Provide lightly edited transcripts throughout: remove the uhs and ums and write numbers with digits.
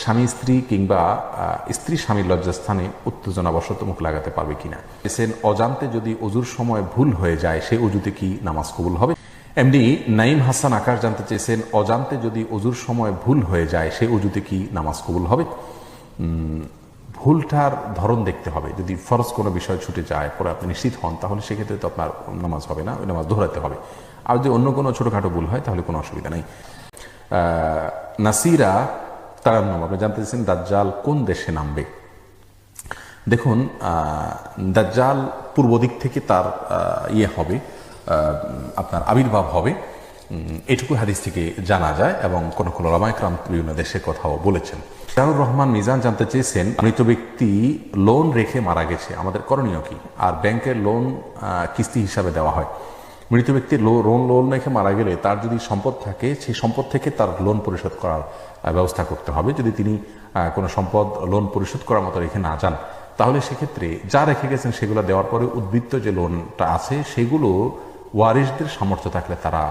স্বামী স্ত্রী কিংবা স্ত্রী স্বামীর লজ্জাস্থানে উত্তেজনাবশত মুখ লাগাতে পারবে কিনা। অজান্তে যদি অজুর সময় ভুল হয়ে যায় সেই অজুতে কি নামাজ কবুল হবে। এমডি নাইম হাসান আকাশ জানতে চেয়েছেন, অজান্তে যদি অজুর সময় ভুল হয়ে যায় সেই অজুতে কি নামাজ কবুল হবে। ভুলটার ধরন দেখতে হবে। যদি ফরজ কোনো বিষয় ছুটে যায় পরে আপনি নিশ্চিত হন তাহলে সেক্ষেত্রে তো আপনার নামাজ হবে না, ওই নামাজ দোহরাতে হবে। আর যদি অন্য কোনো ছোটোখাটো ভুল হয় তাহলে কোনো অসুবিধা নেই। নাসিরা তারান্নম আপনি জানতে চাইছেন দাজ্জাল কোন দেশে নামবে। দেখুন, দাজ্জাল পূর্ব দিক থেকে তার হবে, আপনার আবির্ভাব হবে, এটুকু হাদিস থেকে জানা যায় এবং কোন কোন ওলামায়ে কেরাম বিভিন্ন দেশের কথাও বলেছেন। শাহুর রহমান মিজান জানতে চেয়েছেন, মৃত ব্যক্তি লোন রেখে মারা গেছে, আমাদের করণীয় কি। আর ব্যাংকের লোন কিস্তি হিসাবে দেওয়া হয়। মৃত ব্যক্তির লোন রেখে মারা গেলে তার যদি সম্পদ থাকে সেই সম্পদ থেকে তার লোন পরিশোধ করার ব্যবস্থা করতে হবে। যদি তিনি কোনো সম্পদ লোন পরিশোধ করার মতো রেখে না যান তাহলে সেক্ষেত্রে যা রেখে গেছেন সেগুলো দেওয়ার পরে উদ্বৃত্ত যে লোনটা আছে সেগুলো ওয়ারিশদের সামর্থ্য থাকলে তারা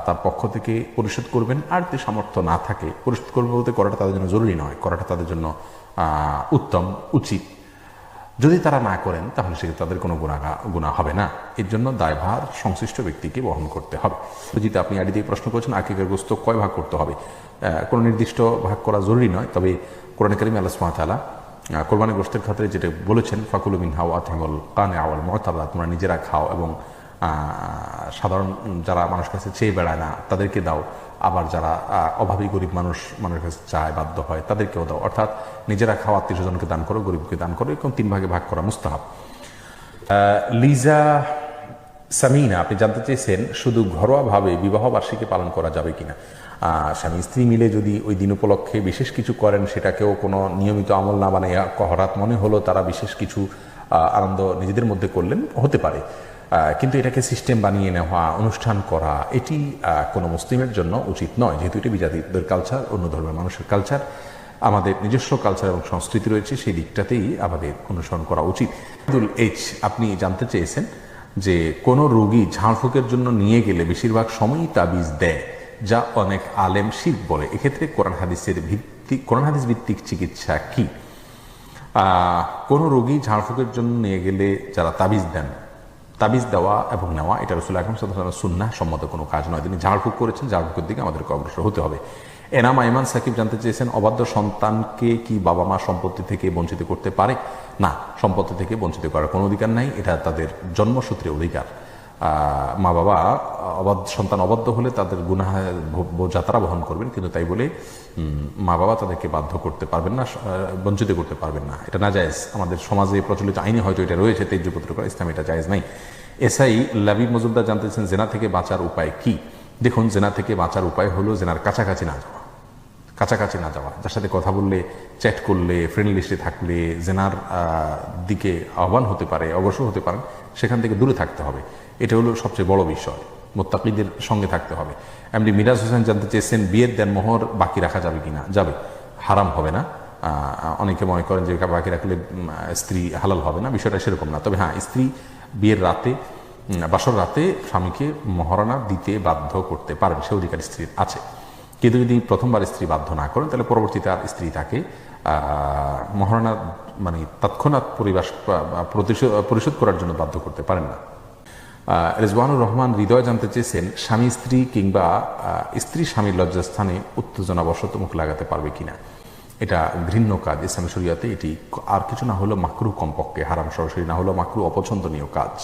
তার পক্ষ থেকে পরিশোধ করবেন। আর যদি সামর্থ্য না থাকে পরিশোধ করবে বলতে করাটা তাদের জন্য জরুরি নয়, করাটা তাদের জন্য উত্তম উচিত। যদি তারা না করেন তাহলে সেক্ষেত্রে তাদের কোনো গুনাহ হবে না। এর জন্য দায়ভার সংশ্লিষ্ট ব্যক্তিকে বহন করতে হবে। যদি আপনি আইডি দিয়ে প্রশ্ন করেছেন আকিকার গোশত কয় ভাগ করতে হবে, কোনো নির্দিষ্ট ভাগ করা জরুরি নয়। তবে কোরআনে কারিমে আল্লাহ সুবহানাহু ওয়া তাআলা কোরবানি গোশতের ক্ষেত্রে যেটা বলেছেন, ফাকুলু মিনহা ওয়া আতিমুল কানিআ ওয়াল মুতারা, তোমরা নিজেরা খাও এবং সাধারণ যারা মানুষের কাছে চেয়ে বেড়ায় না তাদেরকে দাও, আবার যারা অভাবী গরিব মানুষের কাছে চায় বাধ্য হয় তাদেরকেও দাও। অর্থাৎ নিজেরা খাওয়া, আত্মীয় স্বজনকে দান করো, গরিবকে দান করো, এরকম 3 ভাগে ভাগ করা মুস্তাহাব। লিজা সামিনা আপনি জানতে চেয়েছেন, শুধু ঘরোয়াভাবে বিবাহ বার্ষিকী পালন করা যাবে কিনা। স্বামী স্ত্রী মিলে যদি ওই দিন উপলক্ষে বিশেষ কিছু করেন সেটাকেও কোনো নিয়মিত আমল না বানাইয়া হঠাৎ মনে হলো তারা বিশেষ কিছু আনন্দ নিজেদের মধ্যে করলেন, হতে পারে। কিন্তু এটাকে সিস্টেম বানিয়ে নেওয়া, অনুষ্ঠান করা, এটি কোনো মুসলিমের জন্য উচিত নয়, যেহেতু এটি বিজাতিদের কালচার, অন্য ধর্মের মানুষের কালচার। আমাদের নিজস্ব কালচার এবং সংস্কৃতি রয়েছে, সেই দিকটাতেই আমাদের অনুসরণ করা উচিত। আপনি জানতে চেয়েছেন যে কোনো রোগী ঝাড়ফুঁকের জন্য নিয়ে গেলে বেশিরভাগ সময়ই তাবিজ দেয়, যা অনেক আলেম শিরক বলে। এক্ষেত্রে কোরআন হাদিস ভিত্তিক চিকিৎসা কি। কোনো রোগী ঝাড়ফুঁকের জন্য নিয়ে গেলে যারা তাবিজ দেন, তাবিজ দেওয়া এবং নেওয়া এটা রাসূল আকরাম সাল্লাল্লাহু আলাইহি ওয়াসাল্লামের সুন্নাহ সম্মত কোনো কাজ নয়। তিনি ঝাড়ফুঁক করেছেন, ঝাড়ফুঁকের দিকে আমাদেরকে অগ্রসর হতে হবে। এনাম আইমান সাকিব জানতে চেয়েছেন, অবাধ্য সন্তানকে কি বাবা মা সম্পত্তি থেকে বঞ্চিত করতে পারে। না, সম্পত্তি থেকে বঞ্চিত করার কোনো অধিকার নাই, এটা তাদের জন্মসূত্রে অধিকার। মা বাবা সন্তান অবাধ্য হলে তাদের গুনাহ বোঝা তারা বহন করবেন, কিন্তু তাই বলে মা বাবা তাদেরকে বাধ্য করতে পারবেন না, বঞ্চিত করতে পারবেন না, এটা না জায়েজ। আমাদের সমাজে প্রচলিত আইনে হয়তো এটা রয়েছে, তেজ্যপুত্র করা, ইসলামে এটা জায়েজ নাই। এসআই লাবিব মজুমদার জানতেছেন, জেনা থেকে বাঁচার উপায় কি। দেখুন, জেনা থেকে বাঁচার উপায় হলো জেনার কাছাকাছি না যাওয়া। যার সাথে কথা বললে, চ্যাট করলে, ফ্রেন্ড লিস্টে থাকলে জেনার দিকে আহ্বান হতে পারে, অগ্রসর হতে পারেন, সেখান থেকে দূরে থাকতে হবে। এটা হলো সবচেয়ে বড় বিষয়, মুত্তাকিদের সঙ্গে থাকতে হবে। এমনি মিরাজ হোসেন জানতে চেয়েছেন, বিয়ের দেনমোহর বাকি রাখা যাবে কিনা। যাবে, হারাম হবে না। অনেকে মনে করেন যে বাকি রাখলে স্ত্রী হালাল হবে না, বিষয়টা সেরকম না। তবে হ্যাঁ, স্ত্রী বিয়ের রাতে, বাসর রাতে স্বামীকে মহারণা দিতে বাধ্য করতে পারেন, সে অধিকার স্ত্রীর আছে। কিন্তু যদি প্রথমবার স্ত্রী বাধ্য না করেন তাহলে পরবর্তীতে আর স্ত্রী তাকে মহারণা মানে তৎক্ষণাৎ পরিশোধ করার জন্য বাধ্য করতে পারেন না। রেজওয়ানুর রহমান হৃদয় জানতে চেয়েছেন, স্বামী স্ত্রী কিংবা স্ত্রী স্বামীর লজ্জাস্থানে উত্তেজনাবশত মুখ লাগাতে পারবে কিনা। এটা ঘৃণ্য কাজ ইসলামী শরীয়তে। এটি আর কিছু না হলো মাকরুহ, কমপক্ষে হারাম সরাসরি না হলো মাকরুহ, অপছন্দনীয় কাজ।